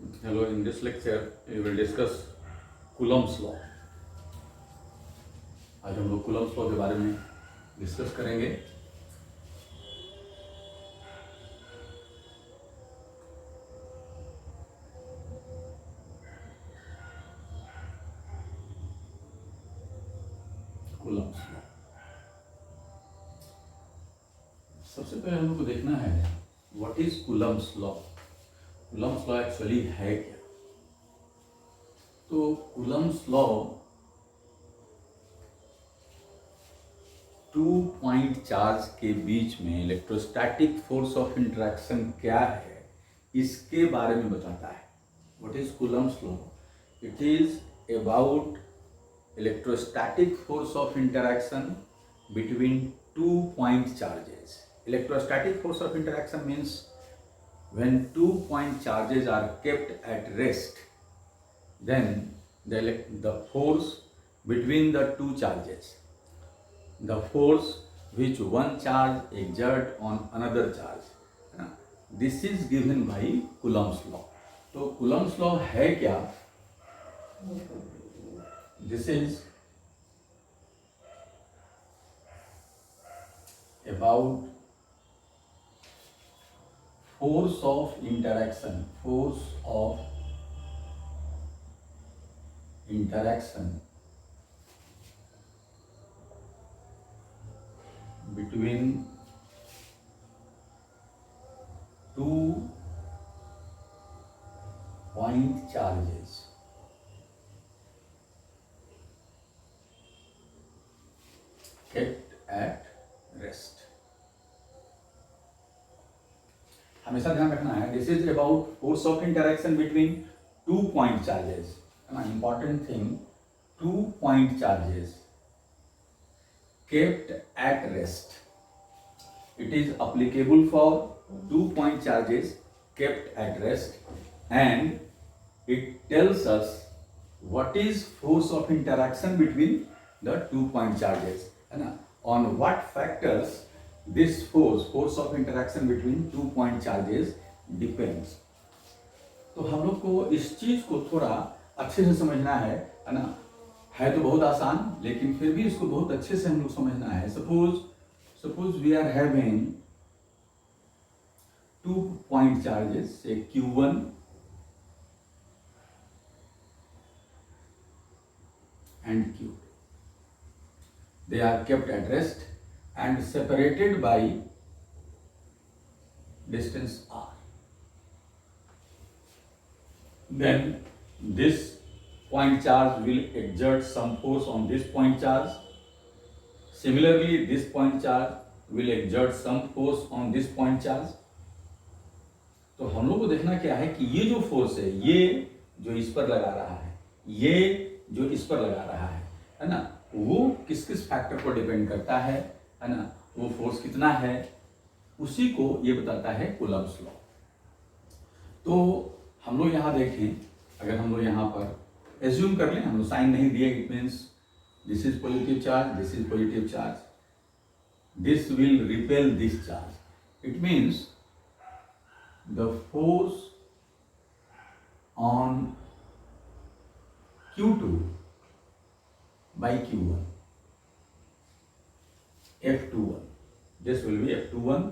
Hello, in this lecture we will discuss Coulomb's law. आज हम लोग Coulomb's law के बारे में डिस्कस करेंगे। Coulomb's law सबसे पहले हम लोग को देखना है what is Coulomb's law. Coulomb's law actually है क्या? तो Coulomb's law 2 पॉइंट चार्ज के बीच में इलेक्ट्रोस्टैटिक फोर्स ऑफ इंटरेक्शन क्या है इसके बारे में बताता है. What is Coulomb's law? It is about electrostatic force of interaction between 2 point charges. Electrostatic force of interaction means when 2 point charges are kept at rest, then the force between the two charges, the force which one charge exert on another charge, this is given by Coulomb's law. तो Coulomb's law है क्या? This is about force of interaction between two point charges kept at rest. हमेशा ध्यान रखना है this is about force of interaction between 2 point charges. है ना, important thing, 2 point charges kept at rest. It is applicable for 2 point charges kept at rest and it tells us what is force of interaction between the 2 point charges. है ना, on what factors this force of interaction between 2 point charges depends. तो हम लोग को इस चीज को थोड़ा अच्छे से समझना है ना. है तो बहुत आसान लेकिन फिर भी इसको बहुत अच्छे से हम लोग समझना है. Suppose we are having 2 point charges से Q1 and Q2. They are kept at rest and separated by distance r. Then this point charge will exert some force on this point charge. Similarly, this point charge will exert some force on this point charge. तो हम लोग को देखना क्या है कि ये जो फोर्स है, ये जो इस पर लगा रहा है, ये जो इस पर लगा रहा है ना, वो किस किस फैक्टर पर डिपेंड करता है ना, वो फोर्स कितना है, उसी को ये बताता है Coulomb's law. तो हम लोग यहाँ देखें, अगर हम लोग यहाँ पर एज्यूम कर लें, हम लोग साइन नहीं दिए, it means this is positive charge, this is positive charge, this will repel this charge. It means the force on Q2 by Q1, F21. This will be F21.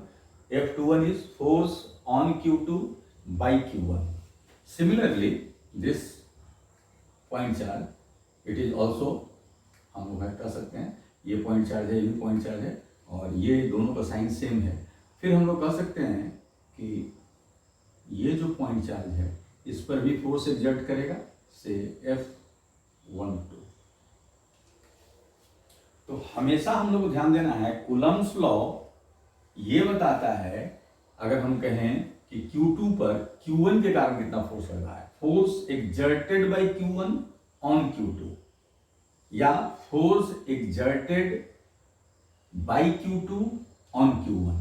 F21 is force on Q2 by Q1. Similarly, this point charge, it is also, हम लोग कह सकते हैं ये point charge है, ये भी point charge है और ये दोनों का साइन सेम है. फिर हम लोग कह सकते हैं कि ये जो पॉइंट चार्ज है इस पर भी फोर्स एक्सर्ट करेगा से F12. तो हमेशा हम लोग को ध्यान देना है Coulomb's law ये बताता है, अगर हम कहें कि Q2 पर Q1 के कारण कितना फोर्स लग रहा है, force exerted by Q1 on Q2 या force exerted bye Q2 on Q1,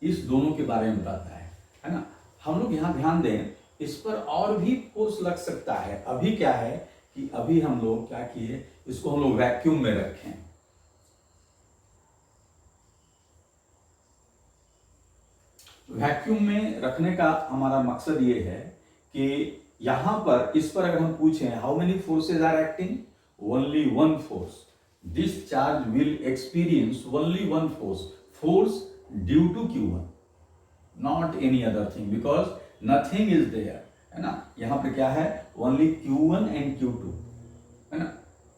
इस दोनों के बारे में बताता है ना. हम लोग यहाँ ध्यान दें, इस पर और भी फोर्स लग सकता है. अभी क्या है कि अभी हम लोग क्या किए, इसको हम लोग वैक्यूम में रखें. वैक्यूम में रखने का हमारा मकसद ये है कि यहां पर इस पर अगर हम पूछें how many forces are acting, only one force, this charge will experience only one force due to Q1, not any other thing, because nothing is there, है ना। यहां पर क्या है, ओनली Q1 एंड Q2, है ना,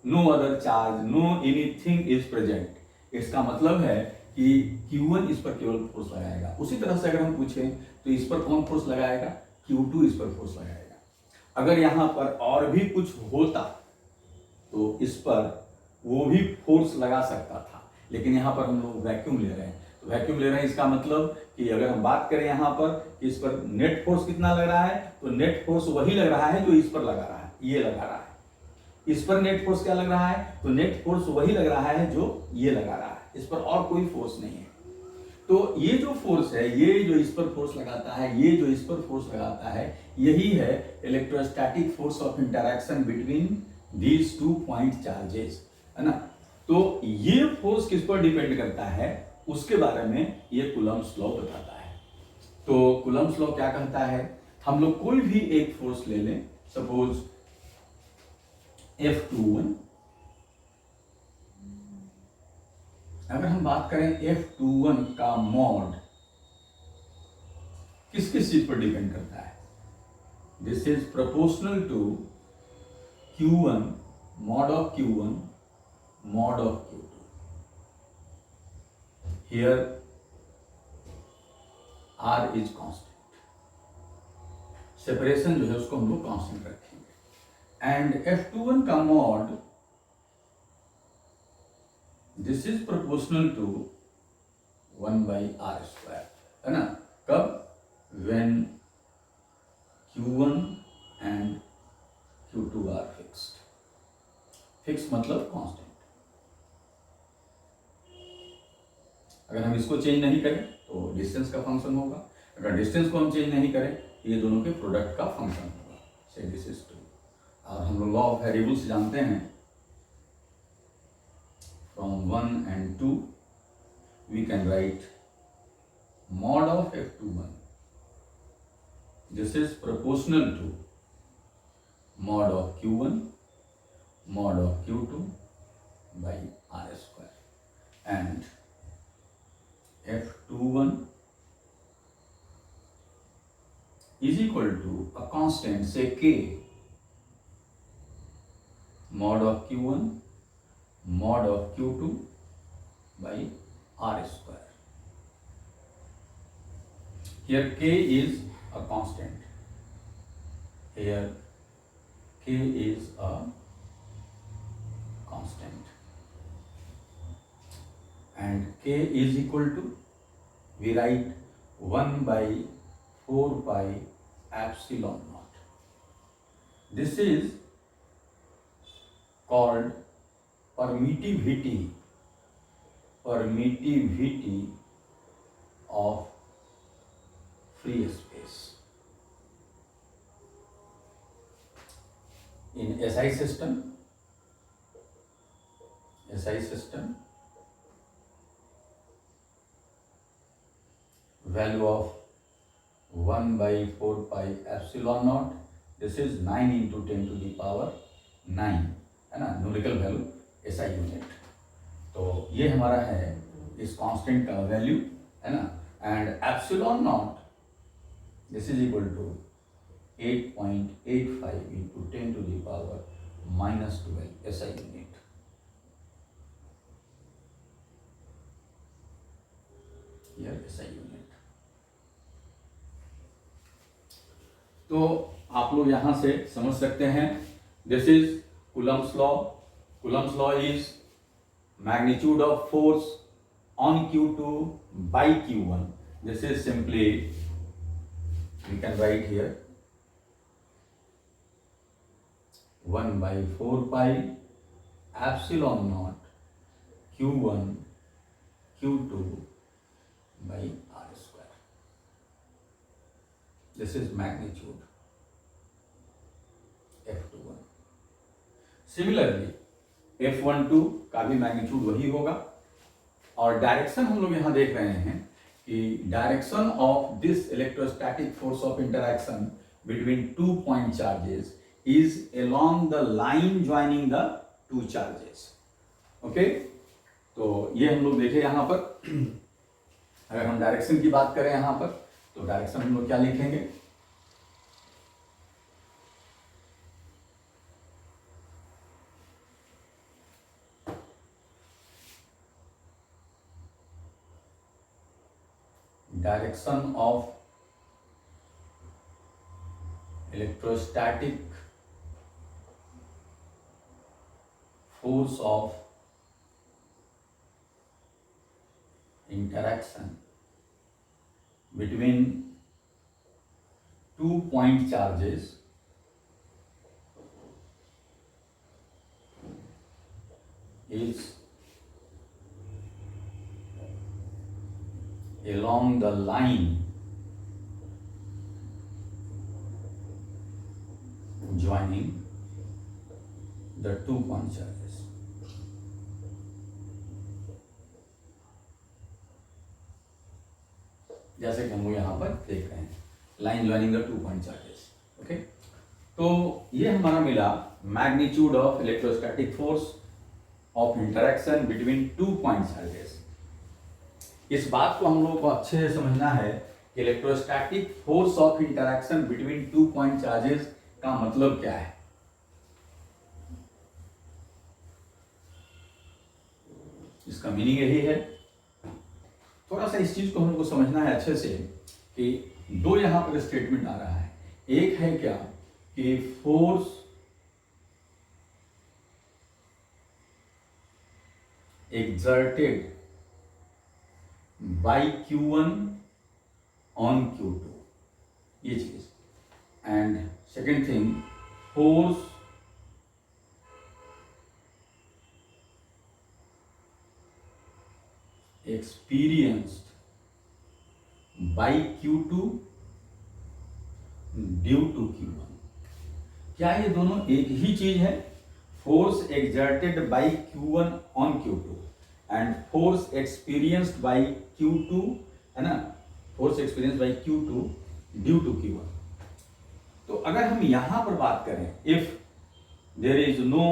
no other charge, no anything is present. इसका मतलब है कि Q1 इस पर केवल फोर्स लगाएगा। उसी तरह से अगर हम पूछें तो इस पर कौन फोर्स लगाएगा, Q2 इस पर फोर्स लगाएगा। अगर यहां पर और भी कुछ होता तो इस पर वो भी फोर्स लगा सकता था, लेकिन यहां पर हम लोग वैक्यूम ले रहे हैं, तो वैक्यूम ले रहे हैं, इसका मतलब कि अगर हम बात करें यहां पर कि इस पर नेट फोर्स कितना लग रहा है, तो नेट फोर्स वही लग रहा है जो इस पर लगा रहा है, ये लगा रहा है। इस पर नेट फोर्स क्या लग रहा है, तो नेट फोर्स वही लग रहा है जो ये लगा रहा है, इस पर और कोई फोर्स नहीं है। तो ये जो फोर्स है, ये जो इस पर फोर्स लगाता है, ये जो इस पर फोर्स लगाता है, यही है electrostatic force of interaction between these two point charges, है ना। तो ये फोर्स किस पर डिपेंड करता है, उसके बारे में ये कूलम्ब्स लॉ बताता है। तो कूलम्ब्स लॉ क्या कहता है, हम लोग कोई भी एक फोर्स ले लें, सपोज F21, अगर हम बात करें F21 का मॉड किस किस चीज पर डिपेंड करता है, this is proportional to Q1 mod of Q1 mod of Q2, here R is constant, separation जो है उसको हम लोग कांस्टेंट रखेंगे, एंड F21 का mod this is proportional to 1/r², है ना। कब, when Q1 and Q2 are fixed, fix मतलब कांस्टेंट। अगर हम इसको चेंज नहीं करें तो डिस्टेंस का फंक्शन होगा, अगर डिस्टेंस को हम चेंज नहीं करें तो ये दोनों के प्रोडक्ट का फंक्शन होगा, से दिस इज 2। और हम लोग लॉ ऑफ वेरिएबल्स जानते हैं, from 1 and 2 we can write mod of F21, this is proportional to mod of Q1 mod of Q2 by r², and F21 is equal to a constant, say K, mod of Q1 mod of Q2 by r². Here K is a constant, here K is a constant, and K is equal to, we write 1/4 pi epsilon naught. This is called permittivity of free space. In SI system, value of 1/4 pi epsilon naught, this is 9 into 10 to the power 9, है ना, numerical value SI unit. तो ये हमारा है इस constant का value, है ना, and epsilon not this is equal to 8.85 into 10 to the power -12 SI unit. SI unit. तो आप लोग यहां से समझ सकते हैं, this is Coulomb's law. Coulomb's law is magnitude of force on Q2 by Q1. This is simply, we can write here 1/4 pi epsilon naught Q1 Q2 by r². This is magnitude F21. Similarly F12 का भी magnitude वही होगा, और direction हम लोग यहां देख रहे हैं कि direction of this electrostatic force of interaction between 2 point charges is along the line joining the 2 charges. Okay, तो ये हम लोग देखें यहां पर अगर हम डायरेक्शन की बात करें यहां पर, तो डायरेक्शन हम लोग क्या लिखेंगे, direction of electrostatic force of interaction between 2 point charges is along the line joining the 2 point charges. जैसे कि हम लोग यहाँ पर देख रहे हैं, line joining the 2 point charges. Okay, तो ये हमारा मिला magnitude of electrostatic force of interaction between 2 point charges. इस बात को हम लोग को अच्छे से समझना है कि electrostatic force of interaction between 2 point charges का मतलब क्या है. इसका मीनिंग यही है. थोड़ा सा इस चीज को हमको समझना है अच्छे से कि दो यहां पर स्टेटमेंट आ रहा है. एक है क्या कि force exerted by Q1 on Q2, ये चीज. And second thing, force experienced by Q2 due to Q1. क्या ये दोनों एक ही चीज है? Force exerted by Q1 on Q2 and force experienced by Q2, है ना, force experienced by Q2 due to Q1. तो अगर हम यहां पर बात करें, if there is no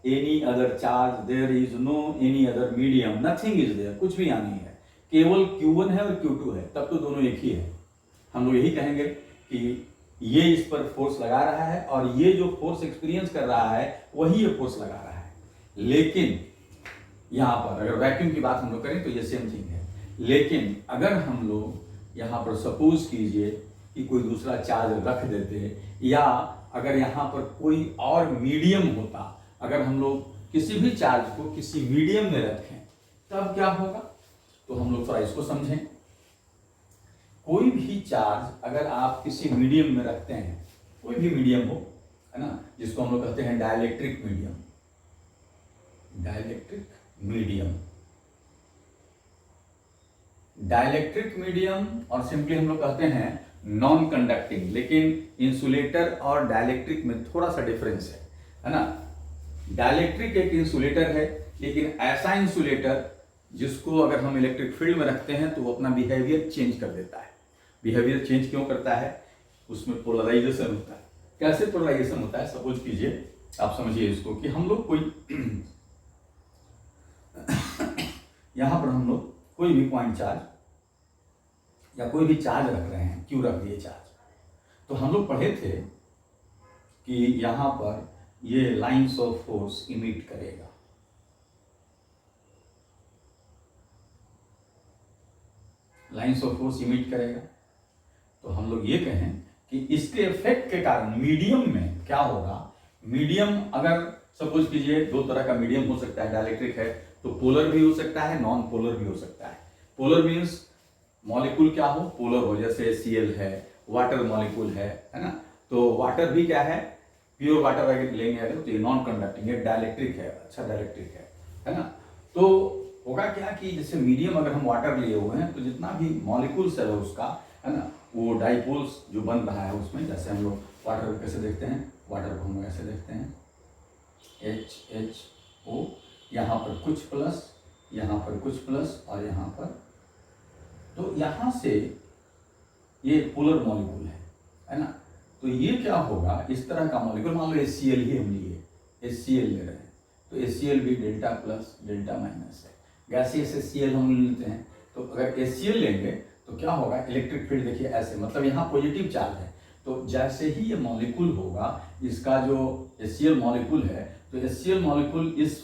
any other charge, there is no any other medium, nothing is there, कुछ भी यहाँ नहीं है, केवल Q1 है और Q2 है, तब तो दोनों एक ही है. हम लोग यही कहेंगे कि ये इस पर फोर्स लगा रहा है और ये जो फोर्स एक्सपीरियंस कर रहा है वही ये फोर्स लगा रहा है. लेकिन यहां पर अगर वैक्यूम की बात हम लोग करें तो ये सेम थिंग है. लेकिन अगर हम लोग यहां पर सपोज कीजिए कि कोई दूसरा चार्ज रख देते, या अगर यहां पर कोई और मीडियम होता, अगर हम लोग किसी भी चार्ज को किसी मीडियम में रखें तब क्या होगा, तो हम लोग थोड़ा इसको समझें. कोई भी चार्ज अगर आप किसी मीडियम में रखते हैं, कोई भी मीडियम हो, है ना, जिसको हम लोग कहते हैं dielectric medium, dielectric medium, dielectric medium, और सिंपली हम लोग कहते हैं नॉन कंडक्टिंग. लेकिन इंसुलेटर और डाइलेक्ट्रिक में थोड़ा सा डिफरेंस है ना. डाइलेक्ट्रिक एक इंसुलेटर है, लेकिन ऐसा इंसुलेटर जिसको अगर हम इलेक्ट्रिक फील्ड में रखते हैं तो वो अपना बिहेवियर चेंज कर देता है. बिहेवियर चेंज क्यों करता है? उसमें पोलराइजेशन होता है. कैसे पोलराइजेशन होता है? सपोज कीजिए, आप समझिए इसको कि हम लोग कोई यहां पर हम लोग कोई भी पॉइंट चार्ज या कोई भी चार्ज रख रहे हैं, क्यों रख दिए चार्ज, तो हम लोग पढ़े थे कि यहां पर ये लाइंस ऑफ फोर्स इमिट करेगा. लाइंस ऑफ फोर्स इमिट करेगा. तो हम लोग ये कहें कि इसके इफेक्ट के कारण मीडियम में क्या होगा. मीडियम अगर सपोज कीजिए दो तरह का मीडियम हो सकता है, डाइलेक्ट्रिक है तो पोलर भी हो सकता है, नॉन पोलर भी हो सकता है. पोलर मीन्स मॉलिक्यूल क्या हो, पोलर हो, जैसे Cl है, वाटर मॉलिक्यूल है ना. तो वाटर भी क्या है, प्योर वाटर अगर लेंगे अगर तो ये नॉन कंडक्टिंग है, डाइलेक्ट्रिक है, अच्छा डाइलेक्ट्रिक है ना. तो होगा क्या कि जैसे मीडियम अगर हम वाटर लिए हुए हैं तो जितना भी मॉलिक्यूल्स है उसका, है ना, वो डाइपोल्स जो बन रहा है उसमें, जैसे हम लोग वाटर को कैसे देखते हैं, वाटर को हम लोग ऐसे देखते हैं HHO, यहाँ पर कुछ प्लस, यहाँ पर कुछ प्लस और यहाँ पर, तो यहाँ से ये पोलर मॉलिक्यूल है ना. तो ये क्या होगा, इस तरह का मॉलिक्यूल, मान लो HCl ही हम लिए, HCl ले रहे हैं, तो HCl भी डेल्टा प्लस डेल्टा माइनस है। गैसियस HCl हम लेते हैं, तो अगर HCl लेंगे तो क्या होगा, इलेक्ट्रिक फील्ड देखिए ऐसे, मतलब यहाँ पॉजिटिव चार्ज है, तो जैसे ही ये मॉलिक्यूल होगा, इसका जो HCl मॉलिक्यूल है, तो HCl मॉलिक्यूल इस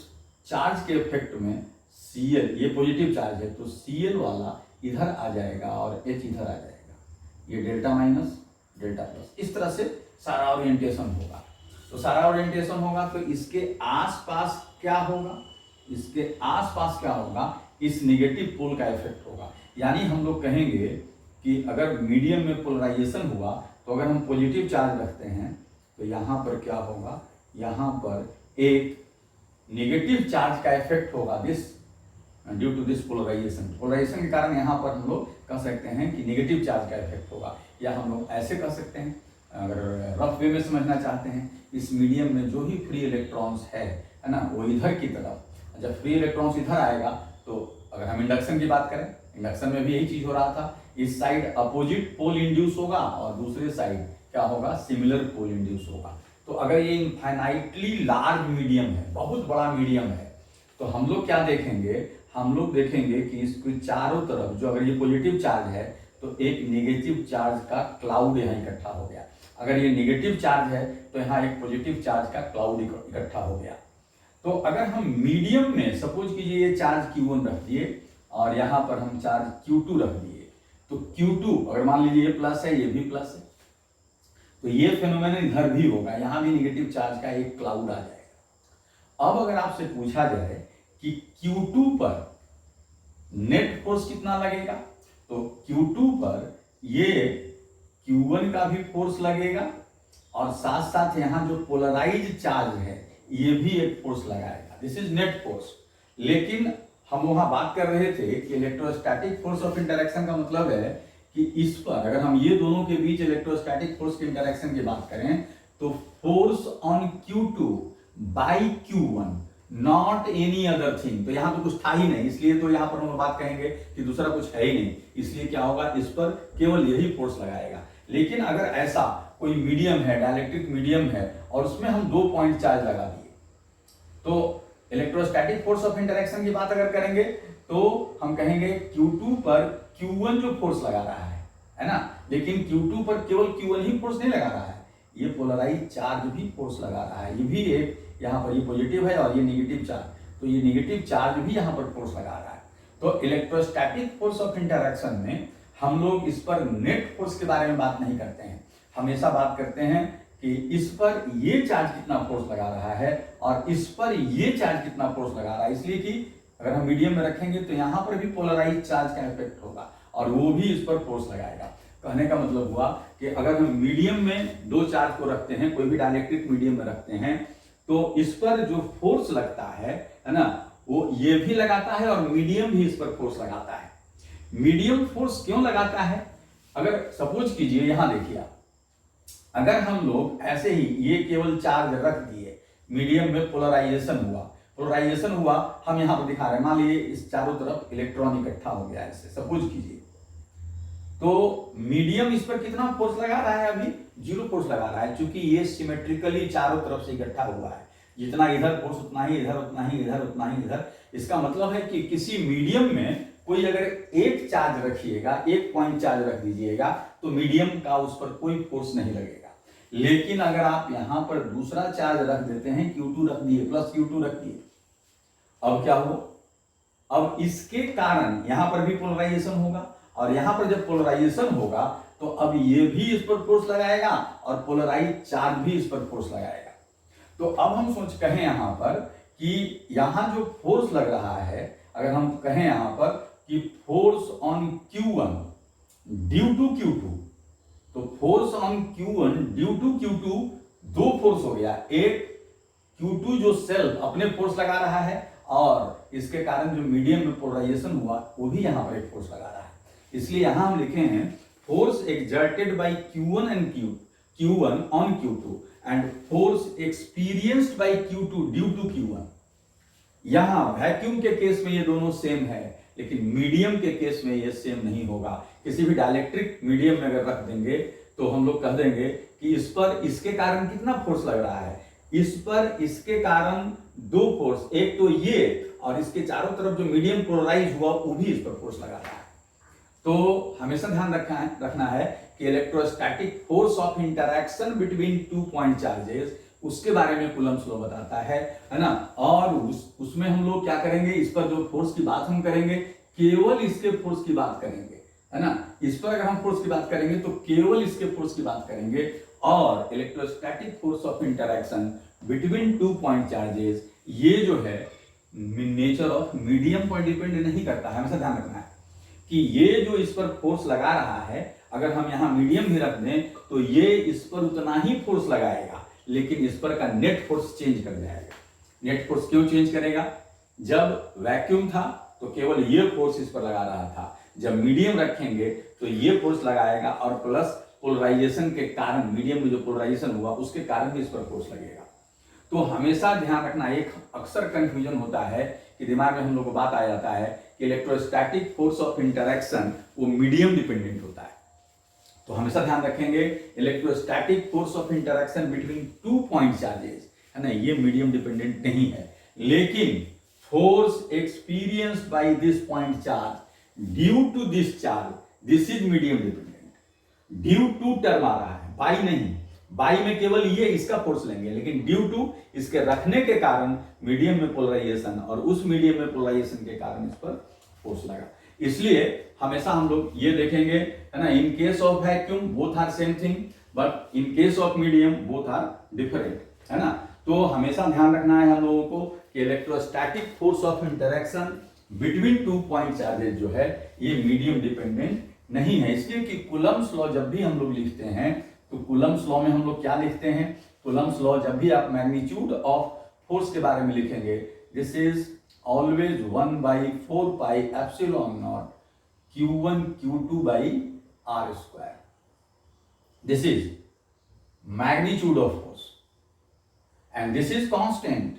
चार्ज के इफेक्ट में Cl, ये पॉजिटिव चार्ज है, तो Cl वाला इधर आ जाएगा और H इधर आ जाएगा, ये डेल्टा माइनस डेल्टा प्लस, इस तरह से सारा ओरिएंटेशन होगा। तो सारा ओरिएंटेशन होगा तो इसके आसपास क्या होगा, इसके आसपास क्या होगा, इस नेगेटिव पोल का इफेक्ट होगा। यानी हम लोग कहेंगे कि अगर मीडियम में पोलराइजेशन हुआ, तो अगर हम पॉजिटिव चार्ज रखते हैं तो यहाँ पर क्या होगा, यहाँ पर एक नेगेटिव चार्ज का इफेक्ट होगा, this due to this polarization. Polarization के कारण यहाँ पर हम लोग कह सकते हैं कि नेगेटिव चार्ज का इफेक्ट होगा, या हम लोग ऐसे कह सकते हैं, अगर रफ वे में समझना चाहते हैं, इस मीडियम में जो ही फ्री इलेक्ट्रॉन्स है ना, वो इधर की तरफ, जब फ्री इलेक्ट्रॉन्स इधर आएगा, तो अगर हम इंडक्शन की बात करें, इंडक्शन में भी यही चीज हो रहा था, इस साइड अपोजिट पोल इंड्यूस होगा और दूसरे साइड क्या होगा, सिमिलर पोल इंड्यूस होगा। तो अगर ये इनफाइनाइटली लार्ज मीडियम है, बहुत बड़ा मीडियम है, तो हम लोग क्या देखेंगे, हम लोग देखेंगे कि इसके चारों तरफ जो, अगर ये पॉजिटिव चार्ज है तो एक नेगेटिव चार्ज का क्लाउड यहाँ इकट्ठा हो गया, अगर ये नेगेटिव चार्ज है तो यहाँ एक पॉजिटिव चार्ज का क्लाउड इकट्ठा हो गया। तो अगर हम मीडियम में सपोज कीजिए ये चार्ज Q1 रख दिए और यहाँ पर हम चार्ज Q2 रख दिए, तो Q2 अगर मान लीजिए ये प्लस है, ये भी प्लस है, तो ये फेनोमेनन इधर भी होगा, यहाँ भी नेगेटिव चार्ज का एक क्लाउड आ जाएगा। अब अगर आपसे पूछा जाए कि Q2 पर नेट फोर्स कितना लगेगा, तो Q2 पर ये Q1 का भी फोर्स लगेगा और साथ साथ यहाँ जो पोलराइज चार्ज है ये भी एक फोर्स लगाएगा, दिस इज नेट फोर्स। लेकिन हम वहां बात कर रहे थे कि इलेक्ट्रोस्टैटिक फोर्स ऑफ इंटरेक्शन का मतलब है कि इस पर अगर हम ये दोनों के बीच इलेक्ट्रोस्टैटिक फोर्स के इंटरेक्शन की बात करें, तो force on Q2 by Q1 not any other thing, तो यहाँ तो कुछ था ही नहीं, इसलिए तो यहाँ पर हम बात कहेंगे कि दूसरा कुछ है ही नहीं, इसलिए क्या होगा, इस पर केवल यही फोर्स लगाएगा। लेकिन अगर ऐसा कोई मीडियम है, डाइलेक्ट्रिक मीडियम है, और उसमें हम 2 पॉइंट चार्ज लगा दिए, तो इलेक्ट्रोस्टैटिक फोर्स ऑफ इंटरेक्शन की बात अगर करेंगे तो हम कहेंगे Q2 पर Q1 जो फोर्स लगा रहा है ना, लेकिन Q2 पर केवल Q1 ही फोर्स नहीं लगा रहा है, ये पोलराइज चार्ज भी फोर्स लगा रहा है, ये भी एक, यहाँ पर ये पॉजिटिव है और ये नेगेटिव चार्ज, तो ये नेगेटिव चार्ज भी यहाँ पर फोर्स लगा रहा है। तो इलेक्ट्रोस्टैटिक फोर्स ऑफ इंटरेक्शन में हम लोग इस पर नेट फोर्स के बारे में बात नहीं करते हैं, हमेशा बात करते हैं कि इस पर ये चार्ज कितना फोर्स लगा रहा है और इस पर ये चार्ज कितना फोर्स लगा रहा है, इसलिए कि अगर हम मीडियम में रखेंगे तो यहाँ पर भी पोलराइज चार्ज का इफेक्ट होगा और वो भी इस पर फोर्स लगाएगा। कहने का मतलब हुआ कि अगर हम मीडियम में 2 चार्ज को रखते हैं, कोई भी डाइलेक्ट्रिक मीडियम में रखते हैं, तो इस पर जो फोर्स लगता है ना, वो ये भी लगाता है और मीडियम भी इस पर फोर्स लगाता है। मीडियम फोर्स क्यों लगाता है, अगर सपोज कीजिए यहाँ देखिए, अगर हम लोग ऐसे ही ये केवल चार्ज रख दिए, मीडियम में पोलराइजेशन हुआ, हम यहाँ पर दिखा रहे हैं, मान लीजिए इस चारों तरफ इलेक्ट्रॉन इकट्ठा हो गया, ऐसे सपोज कीजिए, तो मीडियम इस पर कितना फोर्स लगा रहा है, अभी 0 फोर्स लगा रहा है, क्योंकि ये सिमेट्रिकली चारों तरफ से इकट्ठा हुआ है, जितना इधर फोर्स उतना ही इधर, उतना ही इधर, उतना ही इधर। इसका मतलब है कि किसी मीडियम में कोई अगर एक चार्ज रखिएगा, 1 पॉइंट चार्ज रख दीजिएगा, तो मीडियम का उस पर कोई फोर्स नहीं लगेगा। लेकिन अगर आप यहां पर दूसरा चार्ज रख देते हैं, Q2 रख दिए, प्लस Q2 रख दिए, अब क्या हुआ, अब इसके कारण यहां पर भी पोलराइजेशन होगा और यहां पर जब पोलराइजेशन होगा तो अब ये भी इस पर फोर्स लगाएगा और पोलराइज चार्ज भी इस पर फोर्स लगाएगा। तो अब हम कहें यहां पर कि यहां जो फोर्स लग रहा है, अगर हम कहें यहां पर कि force on Q1 due to Q2, तो force on Q1 due to Q2 2 force हो गया, एक Q2 जो सेल्फ अपने फोर्स लगा रहा है और इसके कारण जो मीडियम में पोलराइजेशन हुआ वो भी यहां पर एक फोर्स लगा रहा है। इसलिए यहां हम लिखे हैं force exerted by Q1 and Q1 on Q2 and force experienced by Q2 due to Q1। यहां वैक्यूम के केस में ये दोनों सेम है, लेकिन मीडियम के केस में ये सेम नहीं होगा। किसी भी डाइलेक्ट्रिक मीडियम में अगर रख देंगे तो हम लोग कह देंगे कि इस पर इसके कारण कितना फोर्स लग रहा है, इस पर इसके कारण दो फोर्स, एक तो ये और इसके चारों तरफ जो मीडियम पोलराइज हुआ वो भी इस पर फोर्स लगा रहा है। तो हमेशा ध्यान रखना है कि electrostatic force of interaction between two point charges, उसके बारे में कूलम्ब्स लॉ बताता है ना। और उसमें हम लोग क्या करेंगे, इस पर जो फोर्स की बात हम करेंगे केवल इसके फोर्स की बात करेंगे, है ना। इस पर अगर हम फोर्स की बात करेंगे तो केवल इसके फोर्स की बात करेंगे। और electrostatic force of interaction between two point charges, ये जो है नेचर ऑफ मीडियम पर डिपेंड नहीं करता है। हमेशा ध्यान रखना है कि ये जो इस पर फोर्स लगा रहा है, अगर हम यहां मीडियम भी रख दें तो ये इस पर उतना ही फोर्स लगाएगा, लेकिन इस पर का नेट फोर्स चेंज कर जाएगा। नेट फोर्स क्यों चेंज करेगा? जब वैक्यूम था तो केवल ये फोर्स इस पर लगा रहा था, जब मीडियम रखेंगे तो ये फोर्स लगाएगा और प्लस पोलराइजेशन के कारण, मीडियम में जो पोलराइजेशन हुआ उसके कारण भी इस पर फोर्स लगेगा। तो हमेशा ध्यान रखना, एक अक्सर कंफ्यूजन होता है कि दिमाग में हम लोग को बात आ जाता है कि इलेक्ट्रोस्टैटिक फोर्स ऑफ इंटरैक्शन वो मीडियम डिपेंडेंट होता है। तो हमेशा ध्यान रखेंगे electrostatic force of interaction between two point charges, है ना, ये मीडियम डिपेंडेंट नहीं है। लेकिन force experienced by this point charge due to this charge, this is medium dependent. Due to term आ रहा है, बाई नहीं, बाई में केवल ये इसका फोर्स लेंगे, लेकिन ड्यू टू इसके रखने के कारण मीडियम में पोलराइजेशन, और उस मीडियम में पोलराइजेशन के कारण इस पर फोर्स लगा। इसलिए हमेशा हम लोग ये देखेंगे, है ना, in case of vacuum both are same thing, but in case of medium both are different, है ना। तो हमेशा ध्यान रखना है हम लोगों को कि electrostatic force of interaction between two point charges जो है ये मीडियम डिपेंडेंट नहीं है। इसलिए कि कूलम्ब्स लॉ जब भी हम लोग लिखते हैं तो कूलम्ब्स लॉ में हम लोग क्या लिखते हैं, कूलम्ब्स लॉ जब भी आप मैग्नीट्यूड ऑफ फोर्स के बारे में लिखेंगे, this is always 1/4 pi epsilon not Q1 Q2 by R square. This is magnitude of force and this is constant,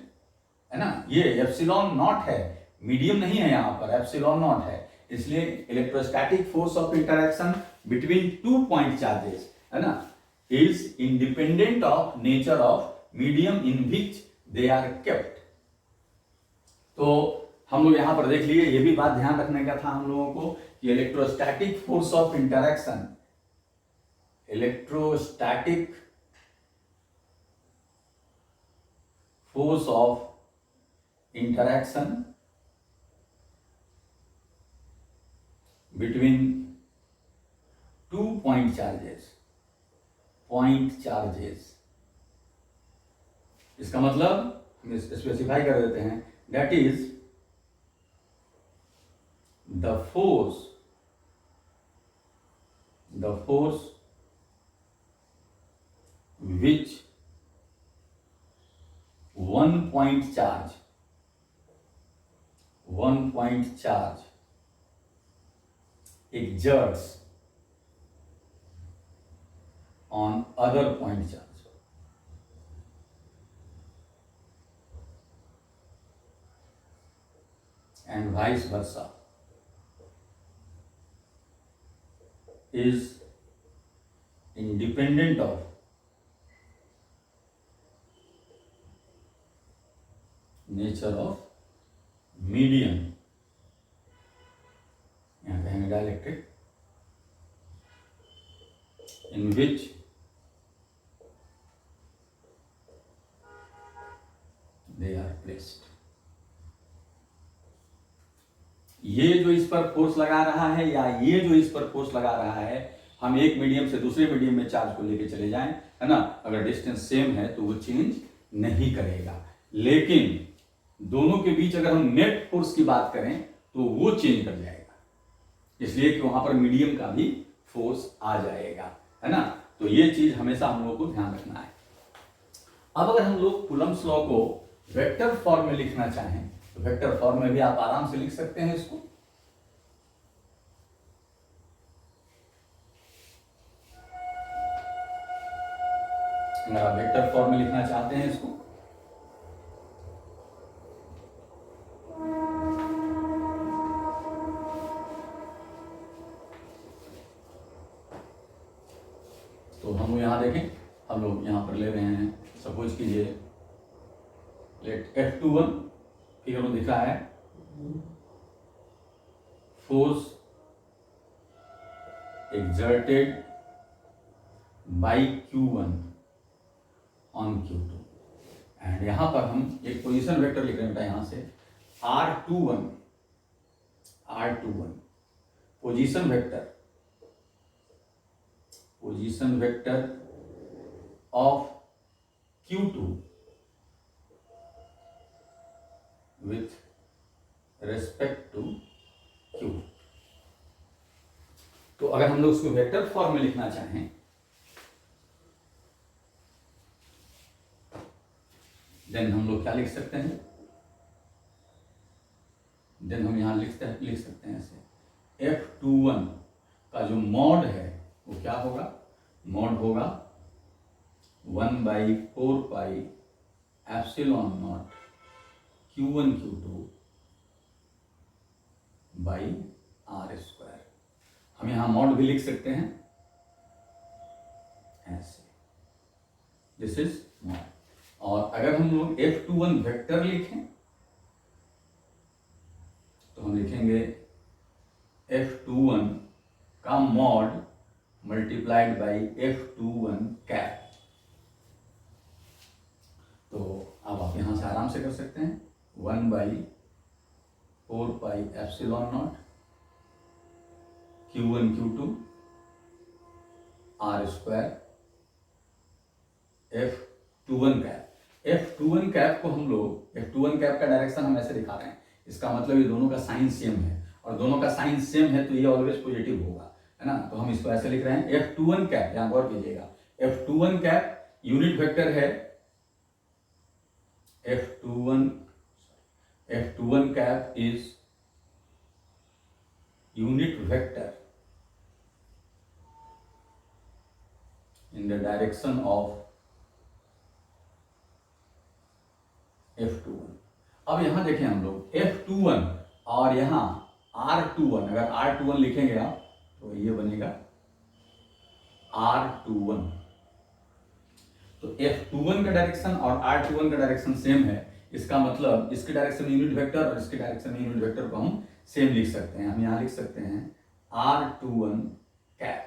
है ना। ये एप्सिलॉन नॉट है, मीडियम नहीं है, यहां पर एप्सिलॉन नॉट है। इसलिए electrostatic force of interaction between two point charges, है ना, is independent of nature of medium in which they are kept. तो हम लोग यहां पर देख लिए, ये भी बात ध्यान रखने का था हम लोगों को कि electrostatic force of interaction, electrostatic force of interaction between two point charges, इसका मतलब हम स्पेसिफाई कर देते हैं, that is the force which one point charge exerts on other point charge, and vice versa, is independent of nature of medium, यहाँ कहेंगे dielectric, in which they are placed। ये जो इस पर फोर्स लगा रहा है या ये जो इस पर फोर्स लगा रहा है, हम एक मीडियम से दूसरे मीडियम में चार्ज को लेके चले जाएं, है ना, अगर डिस्टेंस सेम है तो वो चेंज नहीं करेगा। लेकिन दोनों के बीच अगर हम नेट फोर्स की बात करें तो वो चेंज कर जाएगा, इसलिए कि वहां पर मीडियम का भी फोर्स आ जाएगा, है ना। तो ये चीज हमेशा हम लोग को ध्यान रखना है। अब अगर हम लोग कूलम्ब्स लॉ को वेक्टर फॉर्म में लिखना चाहें तो वेक्टर फॉर्म में भी आप आराम से लिख सकते हैं इसको। अगर आप वेक्टर फॉर्म में लिखना चाहते हैं इसको, तो हम लोग यहाँ देखें, हम लोग यहाँ पर ले रहे हैं, सपोज कीजिए लेट F21 फिगर में दिख रहा है force exerted by Q1 on Q2 and यहां पर हम एक पोजीशन वेक्टर लिख रहे हैं यहां से R21 position vector of Q2 with respect to Q। तो अगर हम लोग उसको वेक्टर फॉर्म में लिखना चाहें, देन हम लोग क्या लिख सकते हैं, देन हम यहां लिख सकते हैं ऐसे F21 का जो मॉड है वो क्या होगा, मॉड होगा 1/4 pi epsilon not Q1 Q2 by R²। हम यहां मॉड भी लिख सकते हैं ऐसे, दिस इज मॉड। और अगर हम लोग F21 वेक्टर लिखें तो हम लिखेंगे F21 का mod multiplied by F21 cap. तो अब आप यहां से आराम से कर सकते हैं 1/4 pi epsilon not Q1 Q2 R² F21 cap. F21 cap को हम लोग, F21 कैप का डायरेक्शन हम ऐसे दिखा रहे हैं, इसका मतलब ये दोनों का साइन सेम है, और दोनों का साइन सेम है तो ये ऑलवेज पॉजिटिव होगा, है ना। तो हम इसको ऐसे लिख रहे हैं F21 कैप, यहां गौर कीजिएगा F21 कैप यूनिट वेक्टर है, F21 cap is unit vector in the direction of F21। अब यहां देखें हम लोग F21 और यहां R21, अगर R21 लिखेंगे आप तो ये बनेगा R21। तो F21 का डायरेक्शन और R21 का डायरेक्शन सेम है, इसका मतलब इसके डायरेक्शन में यूनिट वेक्टर और इसके डायरेक्शन में यूनिट वेक्टर को हम सेम लिख सकते हैं। हम यहां लिख सकते हैं R21 कैप,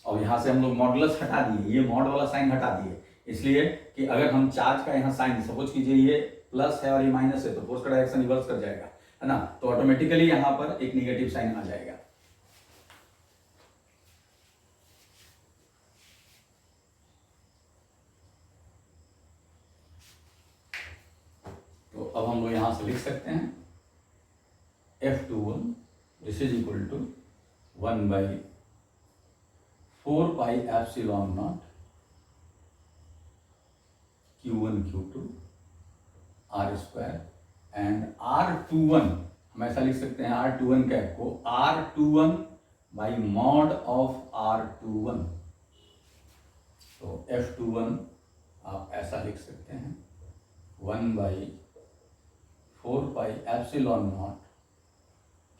और यहां से हम लोग मॉडुलस हटा दिए, ये मॉड वाला साइन हटा दिए, इसलिए कि अगर हम चार्ज का यहाँ साइन, सपोज कीजिए ये प्लस है और ये माइनस है तो फोर्स का डायरेक्शन रिवर्स कर जाएगा, है ना, तो ऑटोमेटिकली यहां पर एक नेगेटिव साइन आ जाएगा। तो अब हम लोग यहां से लिख सकते हैं F21 this is equal to 1/4 pi epsilon not Q1 Q2 R² and R21 हम ऐसा लिख सकते हैं R21 कैप को R21 by mod of R21। तो F21 आप ऐसा लिख सकते हैं 1/4 pi epsilon not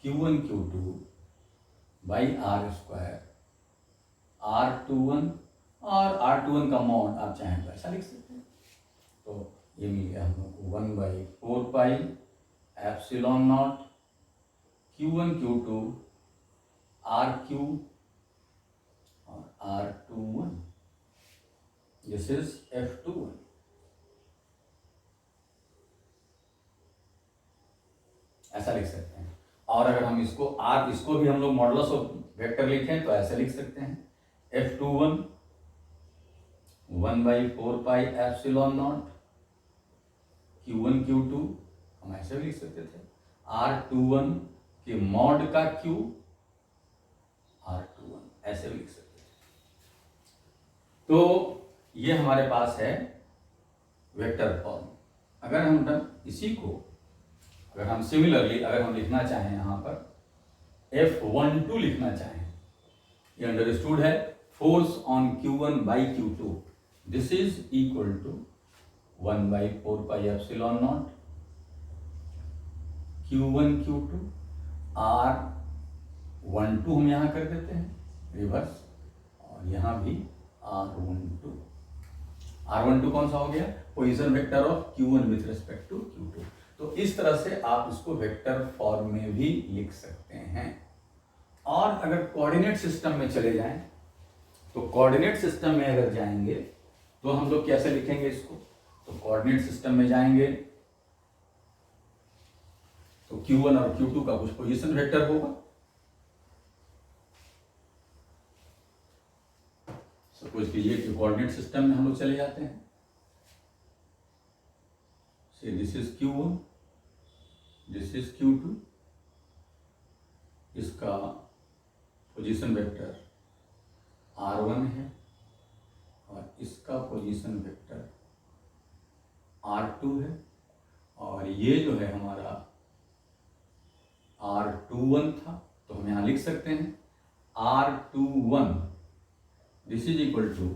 Q1 Q2 by R² R21, और R21 का मॉड आप चाहें तो ऐसा लिख सकते हैं। तो ये मिल गया हम लोग 1/4 pi epsilon not Q1 Q2 RQ और R21, दिस इज F21। ऐसा लिख सकते हैं। और अगर हम इसको भी हम लोग मॉडुलस ऑफ वेक्टर लिखें तो ऐसे लिख सकते हैं F21 1/4 pi epsilon not Q1 Q2, हम ऐसे भी लिख सकते थे R21 के मॉड का Q R21, ऐसे भी लिख सकते थे। तो ये हमारे पास है वेक्टर फॉर्म। अगर हम इसी को अगर हम सिमिलरली अगर हम लिखना चाहें यहां पर F12 लिखना चाहें, ये अंडरस्टूड है force on Q1 by Q2 this is equal to 1/4 pi epsilon not Q1 Q2 R12 हम यहां कर देते हैं रिवर्स, और और यहाँ भी R12। R12 कौन सा हो गया? Position vector of Q1 with respect to Q2। तो इस तरह से आप इसको वेक्टर फॉर्म में भी लिख सकते हैं। और अगर कोऑर्डिनेट सिस्टम में चले जाएं, तो कोऑर्डिनेट सिस्टम में अगर जाएंगे तो हम लोग कैसे लिखेंगे इसको? तो कोऑर्डिनेट सिस्टम में जाएंगे तो Q1 और Q2 का कुछ पोजीशन वेक्टर होगा। सपोज कीजिए कि कोऑर्डिनेट सिस्टम में हम लोग चले जाते हैं। से this is Q1, this is Q2, इसका पोजीशन वेक्टर R1 है और इसका पोजीशन वेक्टर R2 है, और ये जो है हमारा R21 था, तो हम यहां लिख सकते हैं R21 this is equal to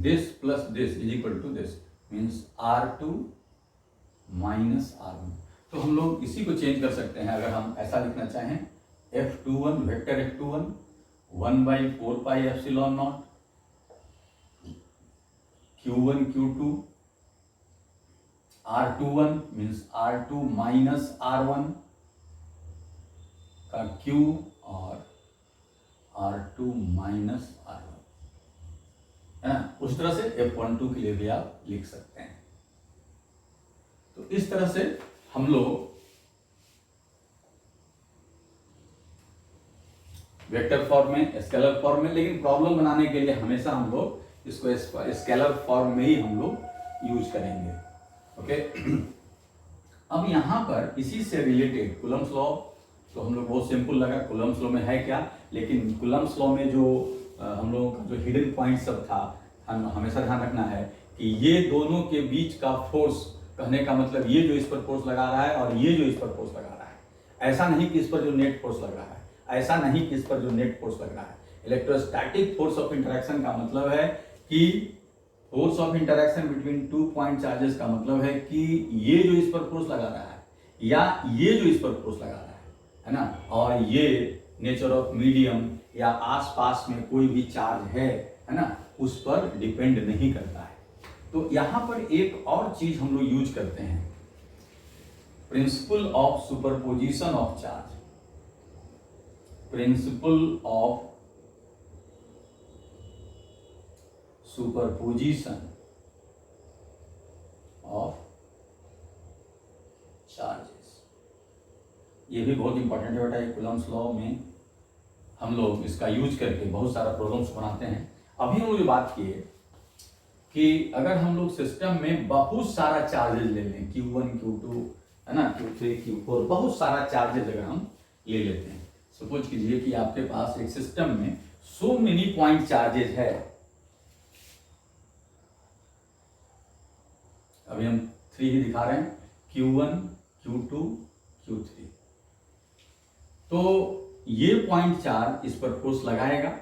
this plus this is equal to this, means R2 minus R1। तो हम लोग इसी को चेंज कर सकते हैं। अगर हम ऐसा लिखना चाहें, F21 vector F21 1/4 pi epsilon not Q1 Q2 R21 means R2 minus R1 का Q और R2 माइनस R1, है ना। उस तरह से F12 के लिए भी आप लिख सकते हैं। तो इस तरह से हम लोग वेक्टर फॉर्म में, स्केलर फॉर्म में, लेकिन प्रॉब्लम बनाने के लिए हमेशा हम लोग इसको स्केलर फॉर्म में ही हम लोग यूज करेंगे। ओके। अब यहां पर इसी से रिलेटेड कूलम्ब्स लॉ, तो हम लोग बहुत सिंपल लगा कूलम्ब्स लॉ में है क्या, लेकिन कूलम्ब्स लॉ में जो हम लोगों का जो हिडन पॉइंट सब था, हम हमेशा ध्यान रखना है कि ये दोनों के बीच का फोर्स, कहने का मतलब ये जो इस पर फोर्स लगा रहा है और ये जो इस पर फोर्स लगा रहा है, ऐसा नहीं कि इस पर जो नेट फोर्स लग रहा है, ऐसा नहीं कि इस पर जो नेट फोर्स लग रहा है। इलेक्ट्रोस्टैटिक फोर्स ऑफ इंटरेक्शन का मतलब है कि force of interaction between two point charges का मतलब है कि ये जो इस पर फोर्स लगा रहा है या ये जो इस पर फोर्स लगा रहा है ना, और ये नेचर ऑफ मीडियम या आसपास में कोई भी चार्ज है ना, उस पर डिपेंड नहीं करता है। तो यहां पर एक और चीज हम लोग यूज करते हैं, principle of superposition of charge. Principle of superposition of charges, ये भी बहुत इंपॉर्टेंट है बेटा। ये कूलम्ब्स लॉ में हम लोग इसका यूज करके बहुत सारा प्रॉब्लम्स बनाते हैं। अभी हम लोग ये बात किए कि अगर हम लोग सिस्टम में बहुत सारा चार्जेस ले लें, Q1 Q2 है ना, Q3 Q4, बहुत सारा चार्जेस अगर हम ले लेते हैं, सपोज कीजिए कि आपके पास एक सिस्टम में सो मेनी पॉइंट चार्जेस है। अभी हम 3 ही दिखा रहे हैं, Q1 Q2 Q3। तो ये पॉइंट चार्ज इस पर फोर्स लगाएगा,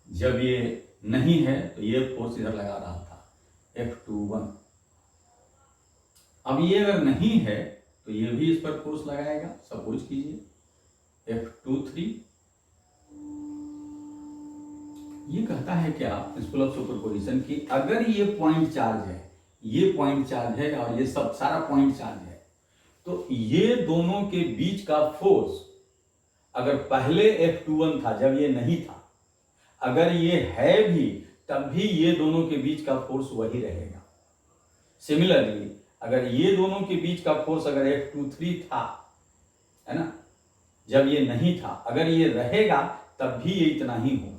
जब ये नहीं है तो ये फोर्स इधर लगा रहा था F21। अब ये अगर नहीं है तो ये भी इस पर फोर्स लगाएगा, सपोज कीजिए F23। ये कहता है क्या प्रिंसिपल ऑफ सुपरपोजिशन की, अगर ये पॉइंट चार्ज है, ये पॉइंट चार्ज है और ये सब सारा पॉइंट चार्ज है, तो ये दोनों के बीच का फोर्स अगर पहले F21 था जब ये नहीं था, अगर ये है भी तब भी ये दोनों के बीच का फोर्स वही रहेगा। सिमिलरली अगर ये दोनों के बीच का फोर्स अगर F23 था, है ना, जब ये नहीं था, अगर ये रहेगा तब भी ये इतना ही होगा।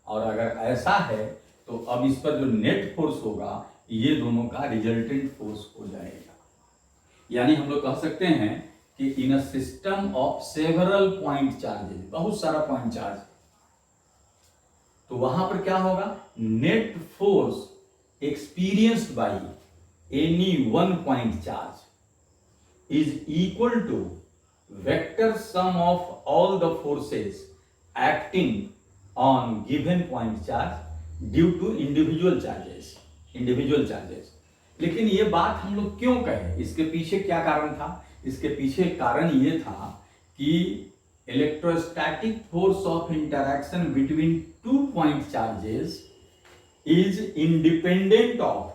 और अगर ऐसा है तो अब इस पर जो नेट फोर्स होगा ये दोनों का रिजल्टेंट फोर्स हो जाएगा। यानी हम लोग कह सकते हैं कि in a system of several point charges, बहुत सारा पॉइंट चार्ज, तो वहां पर क्या होगा, net force experienced by any one point charge is equal to vector sum of all the forces acting on given point charge due to individual charges. लेकिन ये बात हम लोग क्यों कहें, इसके पीछे क्या कारण था? इसके पीछे कारण ये था कि electrostatic force of interaction between 2 point charges is independent of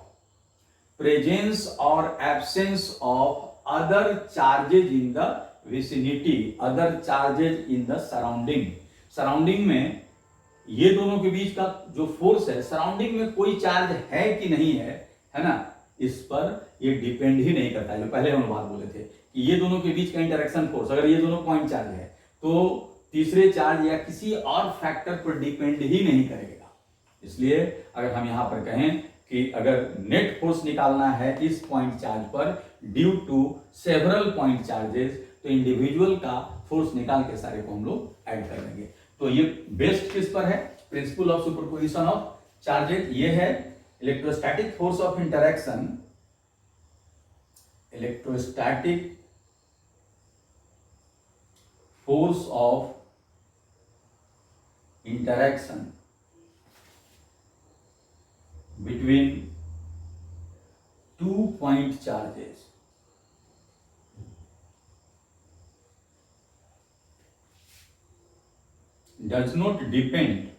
presence or absence of other charges in the vicinity, other charges in the surrounding में ये दोनों के बीच का जो फोर्स है, सराउंडिंग में कोई चार्ज है कि नहीं है ना, इस पर ये डिपेंड ही नहीं करता है। जो पहले हम बात बोले थे कि ये दोनों के बीच का इंटरेक्शन फोर्स, अगर ये दोनों पॉइंट चार्ज है तो तीसरे चार्ज या किसी और फैक्टर पर डिपेंड ही नहीं करेगा। इसलिए अगर हम यहां पर कहें कि अगर नेट फोर्स निकालना है इस पॉइंट चार्ज पर due to several point charges, तो इंडिविजुअल का फोर्स निकाल के सारे को हम लोग ऐड कर लेंगे। तो ये बेस्ड किस पर है? Principle of superposition of charges. ये है electrostatic force of interaction, electrostatic force of interaction between 2 point charges does not depend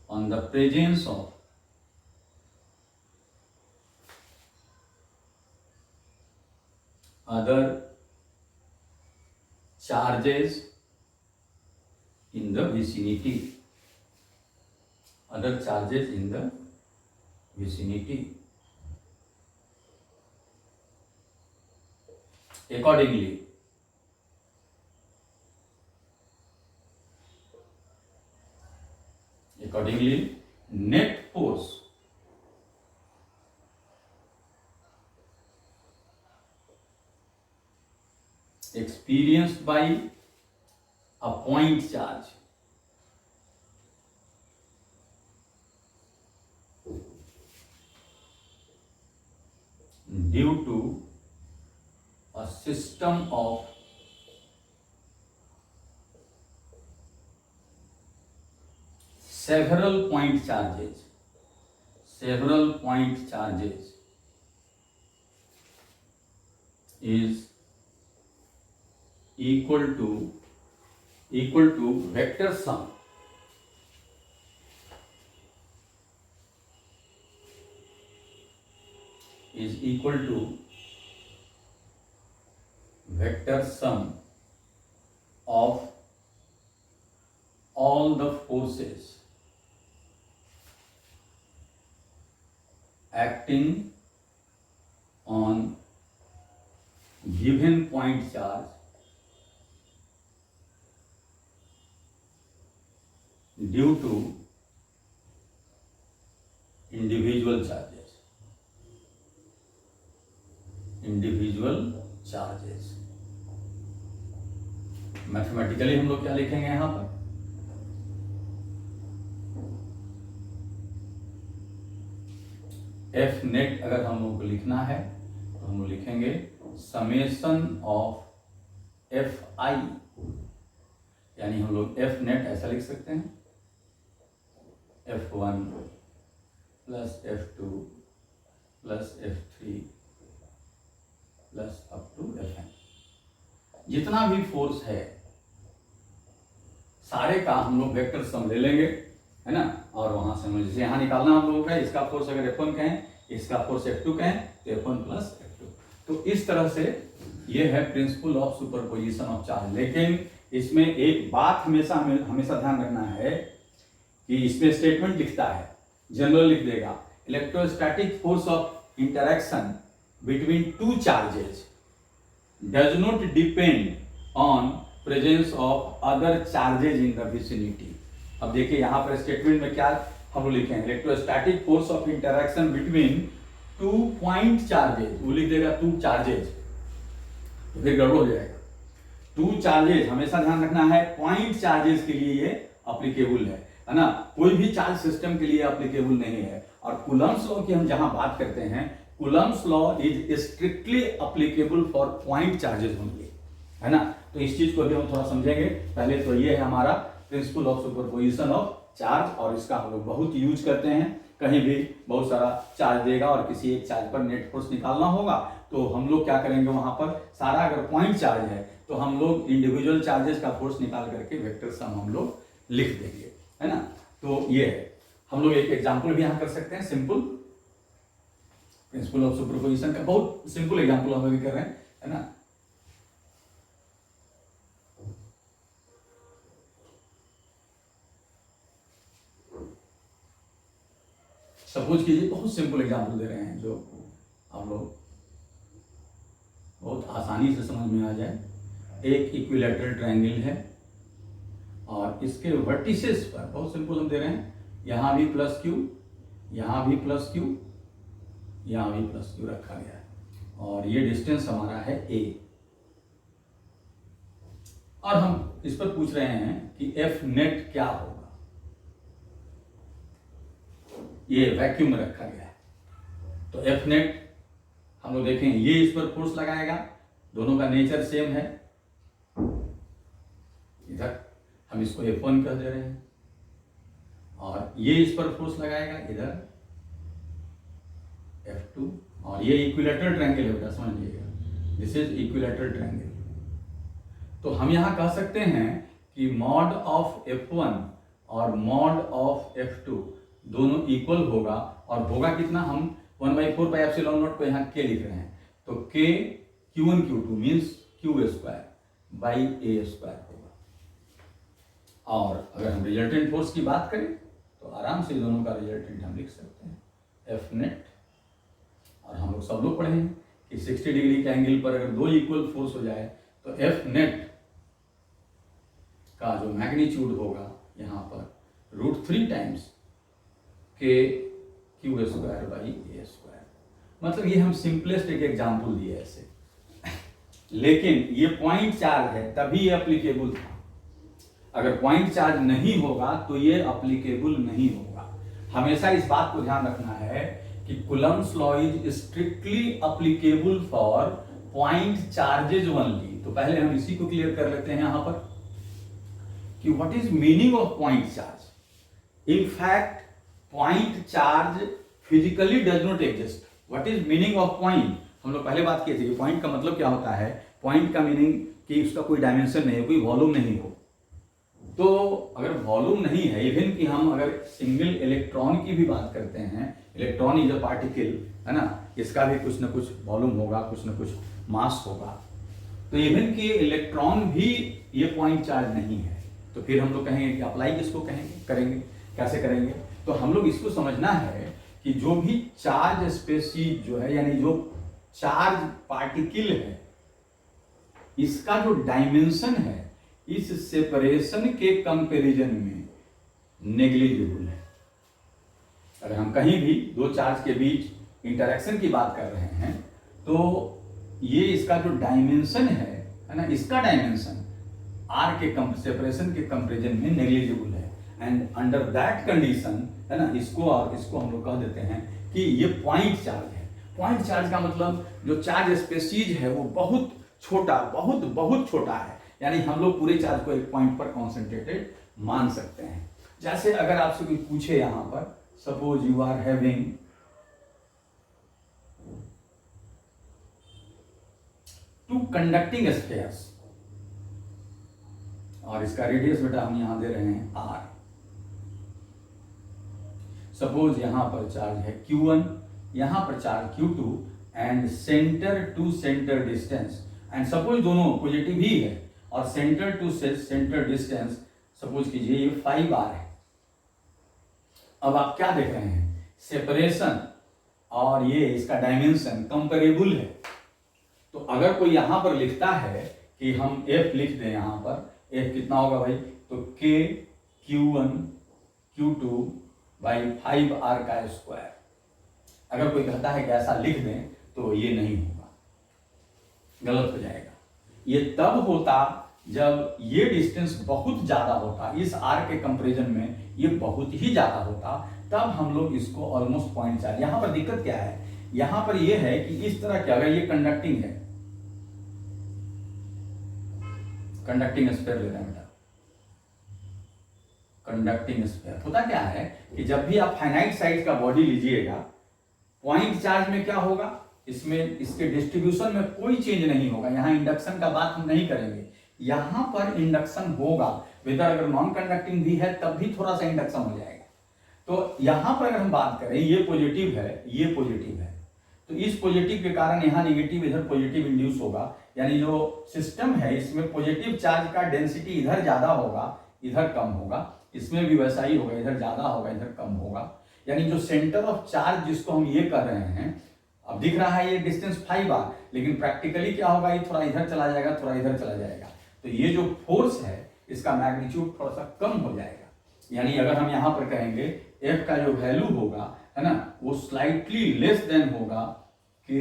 on the presence of other charges in the vicinity, other charges in the vicinity. Accordingly, net force experienced by a point charge due to a system of several point charges is equal to vector sum of all the forces acting on given point charge due to individual charges। Mathematically हम लोग क्या लिखेंगे यहां पर? F net अगर हम लोग को लिखना है तो हम लोग लिखेंगे समेशन ऑफ एफ आई, यानी हम लोग एफ नेट ऐसा लिख सकते हैं F1 plus F2 plus F3 plus up to Fn। जितना भी फोर्स है सारे का हम लोग वेक्टर सम ले लेंगे, है ना, और वहां से हमें जैसे यहां निकालना हम लोगों का, इसका फोर्स अगर F1 कहें, इसका फोर्स F2 कहें तो F1 प्लस F2। तो इस तरह से ये है principle of superposition of charge. लेकिन इसमें एक बात हमेशा ध्यान रखना है कि इसमें स्टेटमेंट लिखता है, जनरल लिख देगा, electrostatic force of interaction between two charges does not depend on presence of other charges in the vicinity. अब देखिए यहां पर स्टेटमेंट में क्या हम लोग लिखे हैं, electrostatic force of interaction between 2 point charges, वो लिख देगा 2 चार्जेस, तो फिर गड़बड़ हो जाएगा। 2 चार्जेस हमेशा ध्यान रखना है, पॉइंट चार्जेस के लिए ये अप्लीकेबल है ना, कोई भी चार्ज सिस्टम के लिए अप्लीकेबल नहीं है। और कूलम्ब्स लॉ की हम जहां बात करते हैं, Coulomb's law is strictly applicable for point charges only, है ना। तो इस चीज को भी हम थोड़ा समझेंगे। पहले तो ये है हमारा principle of superposition of charge, और इसका हम लोग बहुत यूज करते हैं, कहीं भी बहुत सारा चार्ज देगा और किसी एक चार्ज पर नेट फोर्स निकालना होगा, तो हम लोग क्या करेंगे, वहां पर सारा अगर पॉइंट चार्ज है तो हम लोग इंडिविजुअल चार्जेस का फोर्स निकाल करके वेक्टर सम हम लोग लिख देंगे, है ना। तो ये है, हम लोग एक एग्जाम्पल भी यहाँ कर सकते हैं, सिंपल प्रिंसिपल ऑफ सुपरपोजिशन का बहुत सिंपल एग्जाम्पल हम अभी कर रहे हैं, है ना। सपोज कीजिए, बहुत सिंपल एग्जाम्पल दे रहे हैं जो आप लोग बहुत आसानी से समझ में आ जाए। एक इक्विलैटरल ट्रायंगल है और इसके वर्टिसेस पर बहुत सिंपल हम दे रहे हैं, यहां भी प्लस क्यू, यहां भी प्लस क्यू, यहां भी प्लस क्यू रखा गया है और ये डिस्टेंस हमारा है ए। और हम इस पर पूछ रहे हैं कि एफ नेट क्या होगा, ये वैक्यूम में रखा गया है। तो एफ नेट हम लोग देखें, ये इस पर फोर्स लगाएगा, दोनों का नेचर सेम है, इधर हम इसको F1 कह दे रहे हैं, और ये इस पर फोर्स लगाएगा इधर F2, और ये इक्विलैटरल ट्रायंगल है बेटा, समझ लीजिएगा, दिस इज इक्विलैटरल ट्रायंगल। तो हम यहां कह सकते हैं कि मॉड ऑफ F1 और मॉड ऑफ F2 दोनों इक्वल होगा, और होगा कितना, हम 1/4πε0 को यहाँ k लिख रहे हैं, तो k Q1 Q2 means Q² by A² होगा। और अगर हम रिजल्टेंट फोर्स की बात करें तो आराम से दोनों का रिजल्टेंट हम लिख सकते हैं, एफ नेट, और हम लोग सब लोग पढ़े हैं कि 60 डिग्री के एंगल पर अगर दो इक्वल फोर्स हो जाए तो एफ नेट का जो मैग्नीट्यूड होगा यहाँ पर √3 टाइम्स के Q² बाई A²। मतलब ये हम सिंपलेस्ट एक एग्जाम्पल दिए ऐसे, लेकिन ये पॉइंट चार्ज है तभी ये अप्लीकेबल था। अगर पॉइंट चार्ज नहीं होगा तो ये अप्लीकेबल नहीं होगा। हमेशा इस बात को ध्यान रखना है कि Coulomb's law is strictly applicable for point charges only. तो पहले हम इसी को क्लियर कर लेते हैं यहां पर कि what is meaning of point charge. In fact point charge physically does not exist. What is meaning of point, हम लोग पहले बात किए थे कि पॉइंट का मतलब क्या होता है। पॉइंट का मीनिंग कि उसका कोई डायमेंशन नहीं है, कोई वॉल्यूम नहीं हो। तो अगर वॉल्यूम नहीं है, इवन कि हम अगर सिंगल इलेक्ट्रॉन की भी बात करते हैं, इलेक्ट्रॉन इज अ पार्टिकल, है ना, इसका भी कुछ ना कुछ वॉल्यूम होगा, कुछ ना कुछ मास होगा। तो इवन कि इलेक्ट्रॉन भी ये पॉइंट चार्ज नहीं है, तो फिर हम लोग कहेंगे कि अप्लाई किसको करेंगे, कैसे करेंगे। तो हम लोग इसको समझना है कि जो भी चार्ज स्पेसीज जो है, यानी जो चार्ज पार्टिकल है, इसका जो डायमेंशन है इस सेपरेशन के कंपैरिजन में नेग्लिजिबल है। अगर हम कहीं भी दो चार्ज के बीच इंटरेक्शन की बात कर रहे हैं तो ये इसका जो डायमेंशन है ना, इसका डायमेंशन आर के सेपरेशन के कंपैरिजन में नेग्लिजिबल है। एंड अंडर दैट कंडीशन, है ना, इसको और इसको हम लोग कह देते हैं कि ये पॉइंट चार्ज है। पॉइंट चार्ज का मतलब जो चार्ज स्पेसीज है वो बहुत छोटा, बहुत बहुत छोटा है, यानी हम लोग पूरे चार्ज को एक पॉइंट पर कॉन्सेंट्रेटेड मान सकते हैं। जैसे अगर आपसे कोई पूछे यहां पर, suppose you are having two conducting spheres, और इसका रेडियस बेटा हम यहां दे रहे हैं आर। सपोज यहां पर चार्ज है Q1, यहां पर charge Q2, and centre to centre distance, and suppose दोनों पॉजिटिव ही है, और centre to centre distance suppose कीजिए ये 5r है। अब आप क्या देख रहे हैं, सेपरेशन और ये इसका डायमेंशन कंपेरेबल है। तो अगर कोई यहां पर लिखता है कि हम f लिख दें, यहां पर f कितना होगा भाई, तो k Q1 Q2 by 5r का स्क्वायर। अगर कोई कहता है कि ऐसा लिख दें तो ये नहीं होगा, गलत हो जाएगा। ये तब होता जब ये डिस्टेंस बहुत ज्यादा होता, इस आर के कंपैरिजन में ये बहुत ही ज्यादा होता, तब हम लोग इसको ऑलमोस्ट पॉइंट चार्ज। यहां पर दिक्कत क्या है, यहां पर ये है कि इस तरह क्या, अगर ये कंडक्टिंग है, कंडक्टिंग स्फीयर ले रहे हैं बेटा, कंडक्टिंग स्फीयर। होता क्या है कि जब भी आप फाइनाइट साइज का बॉडी लीजिएगा, पॉइंट चार्ज में क्या होगा, इसमें इसके डिस्ट्रीब्यूशन में कोई चेंज नहीं होगा। यहाँ इंडक्शन का बात हम नहीं करेंगे, यहाँ पर इंडक्शन होगा, वेदर अगर नॉन कंडक्टिंग भी है तब भी थोड़ा सा इंडक्शन हो जाएगा। तो यहाँ पर अगर हम बात करें, ये पॉजिटिव है, ये पॉजिटिव है, तो इस पॉजिटिव के कारण यहाँ नेगेटिव, इधर पॉजिटिव इंड्यूस होगा, यानी जो सिस्टम है इसमें पॉजिटिव चार्ज का डेंसिटी इधर ज्यादा होगा, इधर कम होगा। इसमें भी वैसा ही होगा, इधर ज्यादा होगा, इधर कम होगा। यानी जो सेंटर ऑफ चार्ज जिसको हम ये कर रहे हैं, अब दिख रहा है ये डिस्टेंस 5r, लेकिन प्रैक्टिकली क्या होगा, ये थोड़ा इधर चला जाएगा, थोड़ा इधर चला जाएगा। तो ये जो फोर्स है इसका मैग्नीट्यूड थोड़ा सा कम हो जाएगा। यानी अगर हम यहाँ पर कहेंगे F का जो वैल्यू होगा, है ना, वो स्लाइटली लेस देन होगा K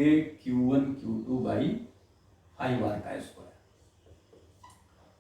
Q1 Q2 by 5r का स्क्वायर।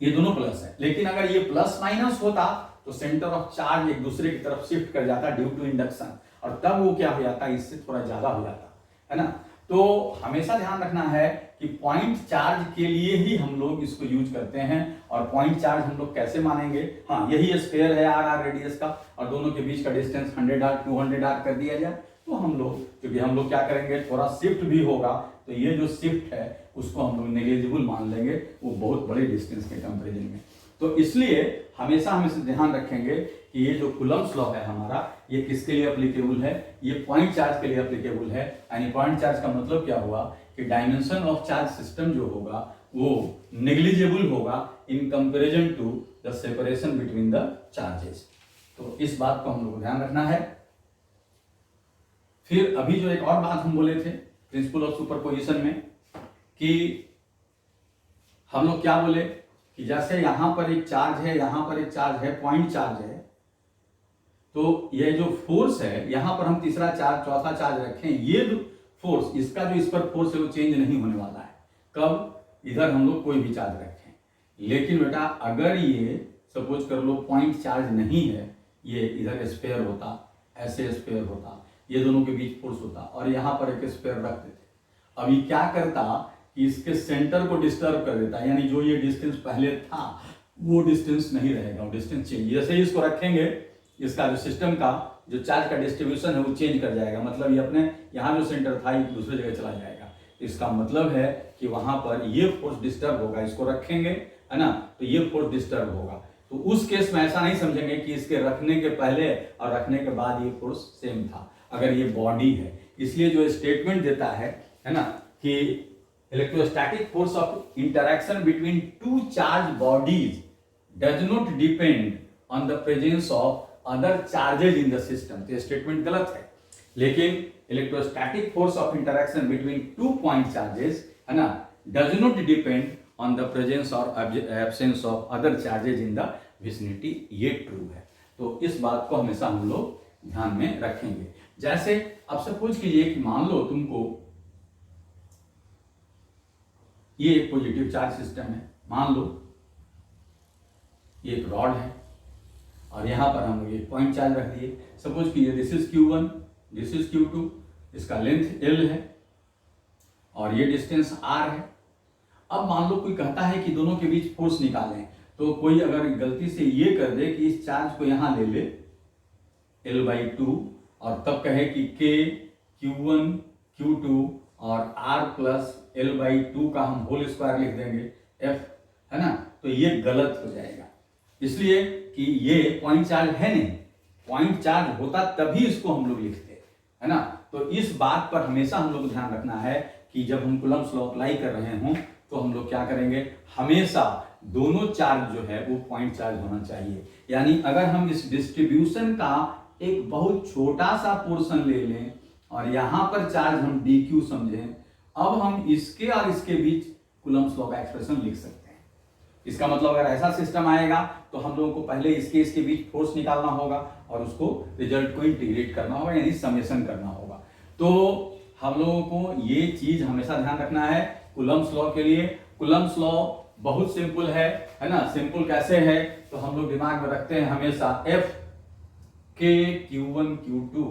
ये दोनों प्लस है, लेकिन अगर ये प्लस माइनस होता तो सेंटर ऑफ चार्ज एक दूसरे की तरफ शिफ्ट कर जाता ड्यू टू इंडक्शन, और तब वो क्या हो जाता, इससे थोड़ा ज्यादा हो जाता, है ना। तो हमेशा ध्यान रखना है कि पॉइंट चार्ज के लिए ही हम लोग इसको यूज करते हैं। और पॉइंट चार्ज हम लोग कैसे मानेंगे, हाँ यही स्फीयर है r रेडियस का, और दोनों के बीच का डिस्टेंस 100r 200r कर दिया जाए, तो हम लोग, क्योंकि हम लोग क्या करेंगे, थोड़ा शिफ्ट भी होगा, तो ये जो शिफ्ट है उसको हम लोग नेग्लिजिबल मान लेंगे, वो बहुत बड़े डिस्टेंस के कंपेरिजन में। तो इसलिए हमेशा हम इसे ध्यान रखेंगे कि ये जो कूलम्ब्स लॉ है हमारा, ये किसके लिए एप्लीकेबल है, ये पॉइंट चार्ज के लिए एप्लीकेबल है। यानी पॉइंट चार्ज का मतलब क्या हुआ कि डायमेंशन ऑफ चार्ज सिस्टम जो होगा वो नेग्लिजिबल होगा in comparison to the separation between the charges. तो इस बात को हम लोग को ध्यान रखना है। फिर अभी जो एक और बात हम बोले थे प्रिंसिपल ऑफ सुपरपोजिशन में, कि हम लोग क्या बोले कि जैसे यहां पर एक चार्ज है, यहां पर एक चार्ज है, पॉइंट चार्ज है, तो ये जो फोर्स है, यहां पर हम तीसरा चार्ज चौथा चार्ज रखें, ये जो फोर्स, इसका जो इस पर फोर्स है वो चेंज नहीं होने वाला है। कब, इधर हम लोग कोई भी चार्ज रखें। लेकिन बेटा अगर ये सपोज कर लो पॉइंट चार्ज नहीं है, ये इधर स्फीयर होता, ऐसे स्फीयर होता, ये दोनों के बीच फोर्स होता, और यहां पर एक स्फीयर रख देते, अब ये क्या करता कि इसके सेंटर को डिस्टर्ब कर देता, यानी जो ये डिस्टेंस पहले था वो डिस्टेंस नहीं रहेगा, वो डिस्टेंस चेंज, जैसे ही इसको रखेंगे इसका जो सिस्टम का जो चार्ज का डिस्ट्रीब्यूशन है वो चेंज कर जाएगा। मतलब ये अपने यहाँ जो सेंटर था ये दूसरे जगह चला जाएगा। इसका मतलब है कि वहां पर ये फोर्स डिस्टर्ब होगा, इसको रखेंगे, है ना, तो ये फोर्स डिस्टर्ब होगा। तो उस केस में ऐसा नहीं समझेंगे कि इसके रखने के पहले और रखने के बाद ये फोर्स सेम था, अगर ये बॉडी है। इसलिए जो स्टेटमेंट देता है ना, कि electrostatic force of interaction between two charge bodies does not depend on the presence of other charges in the system, तो स्टेटमेंट गलत है। लेकिन electrostatic force of interaction between two point charges, है ना, does not depend on the presence or absence of other charges in the vicinity, ये true है। तो इस बात को हमेशा हम लोग ध्यान में रखेंगे। जैसे अब सपोज कीजिए कि मान लो तुमको ये एक पॉजिटिव चार्ज सिस्टम है, मान लो ये एक रॉड है और यहां पर हम लोग एक पॉइंट चार्ज रख दिए। सपोज कीजिए this is Q1, this is Q2, इसका लेंथ L है और ये डिस्टेंस R है। अब मान लो कोई कहता है कि दोनों के बीच फोर्स निकालें, तो कोई अगर गलती से ये कर दे कि इस चार्ज को यहां ले ले L/2 और तब कहे कि K Q1 Q2 और R प्लस L/2 का हम होल स्क्वायर लिख देंगे F, है ना, तो ये गलत हो जाएगा। इसलिए कि ये पॉइंट चार्ज है नहीं, पॉइंट चार्ज होता तभी इसको हम लोग लिखते, है ना। तो इस बात पर हमेशा हम लोग ध्यान रखना है कि जब हम कूलम्ब्स लॉ अप्लाई कर रहे हों तो हम लोग क्या करेंगे, हमेशा दोनों चार्ज जो है वो पॉइंट चार्ज होना चाहिए। यानी अगर हम इस डिस्ट्रीब्यूशन का एक बहुत छोटा सा पोर्शन ले लें और यहां पर चार्ज हम dq समझें, अब हम इसके और इसके बीच कूलम्ब्स लॉ का एक्सप्रेशन लिख सकते हैं। इसका मतलब अगर ऐसा सिस्टम आएगा तो हम लोगों को पहले इसके बीच फोर्स निकालना होगा और उसको रिजल्ट को इंटीग्रेट करना होगा, यानी समेशन करना होगा। तो हम लोगों को ये चीज हमेशा ध्यान रखना है कूलम्ब्स लॉ के लिए। कूलम्ब्स लॉ बहुत सिंपल है ना। सिंपल कैसे है, तो हम लोग दिमाग में रखते हैं हमेशा F K Q1 Q2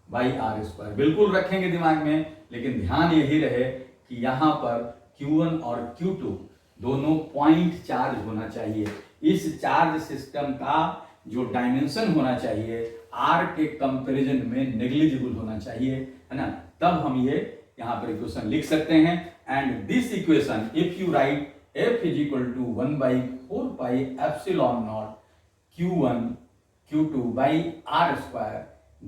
by R square, बिल्कुल रखेंगे दिमाग में, लेकिन ध्यान यही रहे कि यहां पर Q1 और Q2 दोनों पॉइंट चार्ज होना चाहिए। इस चार्ज सिस्टम का जो डायमेंशन होना चाहिए R के कंपैरिजन में नेग्लिजिबल होना चाहिए, है ना, तब हम ये यहाँ पर इक्वेशन लिख सकते हैं। And this equation if you write F is equal to 1/4 pi epsilon not Q1 Q2 by R square,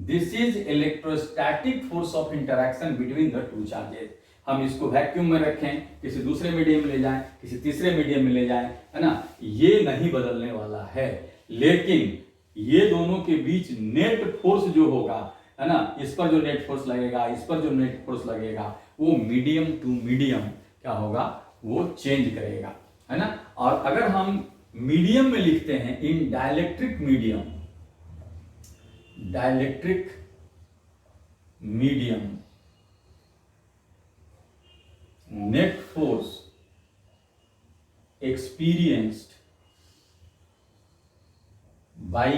this is electrostatic force of interaction between the two charges। हम इसको वैक्यूम में रखें, किसी दूसरे मीडियम में ले जाएं, किसी तीसरे मीडियम में ले जाएं, है ना, ये नहीं बदलने वाला है। लेकिन ये दोनों के बीच नेट फोर्स जो होगा, है ना, इस पर जो नेट फोर्स लगेगा, इस पर जो नेट फोर्स लगेगा, वो मीडियम टू मीडियम क्या होगा, वो चेंज करेगा, है ना। और अगर हम मीडियम में लिखते हैं in dielectric medium, dielectric medium net force experienced by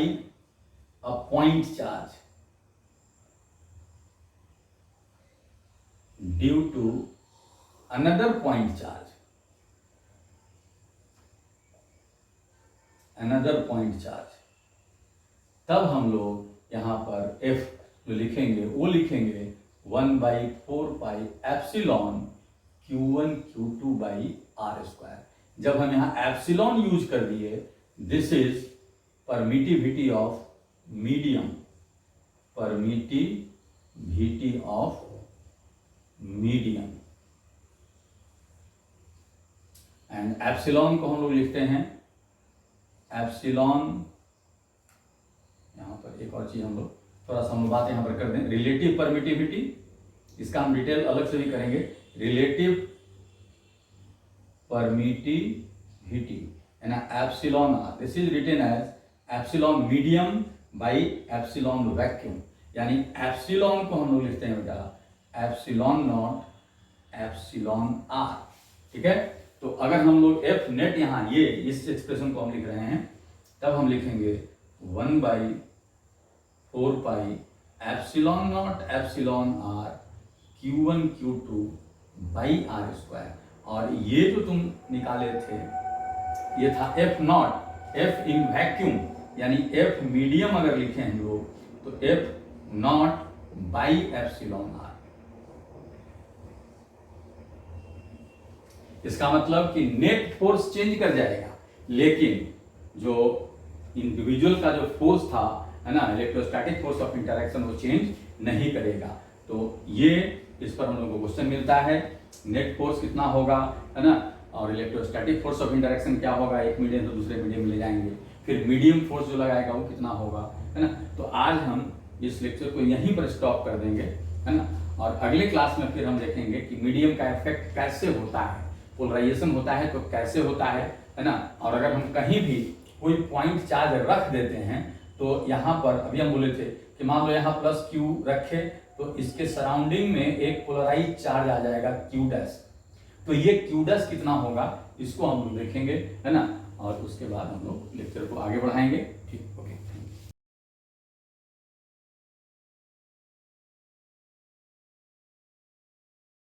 a point charge due to another point charge, another point charge, तब हम लोग यहां पर F जो लिखेंगे वो लिखेंगे 1/4 pi epsilon Q1 Q2 by R square. जब हम यहाँ एप्सिलॉन यूज कर दिए, this is permittivity of medium, permittivity of medium. And epsilon को हम लोग लिखते हैं एप्सिलॉन, यहां पर एक और चीज हम लोग थोड़ा सा हम बात यहां पर कर दें, रिलेटिव परमिटिविटी, इसका हम डिटेल अलग से भी करेंगे। रिलेटिव परमिटिविटी है ना, epsilon R, this is written as epsilon medium by epsilon vacuum. यानी एप्सिलॉन को हम लोग लिखते हैं बेटा एप्सिलॉन नॉट एप्सिलॉन आर, ठीक है। तो अगर हम लोग एफ नेट यहाँ ये इस एक्सप्रेशन को हम लिख रहे हैं, तब हम लिखेंगे 1/4 pi epsilon not epsilon R Q1 Q2 by R square. और ये जो तुम निकाले थे ये था F not, F in vacuum, यानी एफ मीडियम अगर लिखे हैं लोग तो F not by epsilon R. इसका मतलब कि नेट फोर्स चेंज कर जाएगा, लेकिन जो इंडिविजुअल का जो फोर्स था, है ना, इलेक्ट्रोस्टैटिक फोर्स ऑफ इंटरेक्शन, वो चेंज नहीं करेगा। तो ये इस पर हम लोग को क्वेश्चन मिलता है, नेट फोर्स कितना होगा, है ना, और इलेक्ट्रोस्टैटिक फोर्स ऑफ इंटरेक्शन क्या होगा, एक मीडियम से दूसरे मीडियम में ले जाएंगे, फिर मीडियम फोर्स जो लगाएगा वो कितना होगा, है ना। तो आज हम इस लेक्चर को यहीं पर स्टॉप कर देंगे, है ना, और अगले क्लास में फिर हम देखेंगे कि मीडियम का इफेक्ट कैसे होता है, पोलराइजेशन होता है तो कैसे होता है ना। और अगर हम कहीं भी कोई पॉइंट चार्ज रख देते हैं तो यहाँ पर अभी हम बोले थे कि मान लो यहाँ प्लस Q रखे तो इसके सराउंडिंग में एक पोलराइज चार्ज आ जाएगा Q डैश। तो ये Q डैश कितना होगा इसको हम लोग देखेंगे, है ना, और उसके बाद हम लोग लेक्चर को आगे बढ़ाएंगे। ठीक।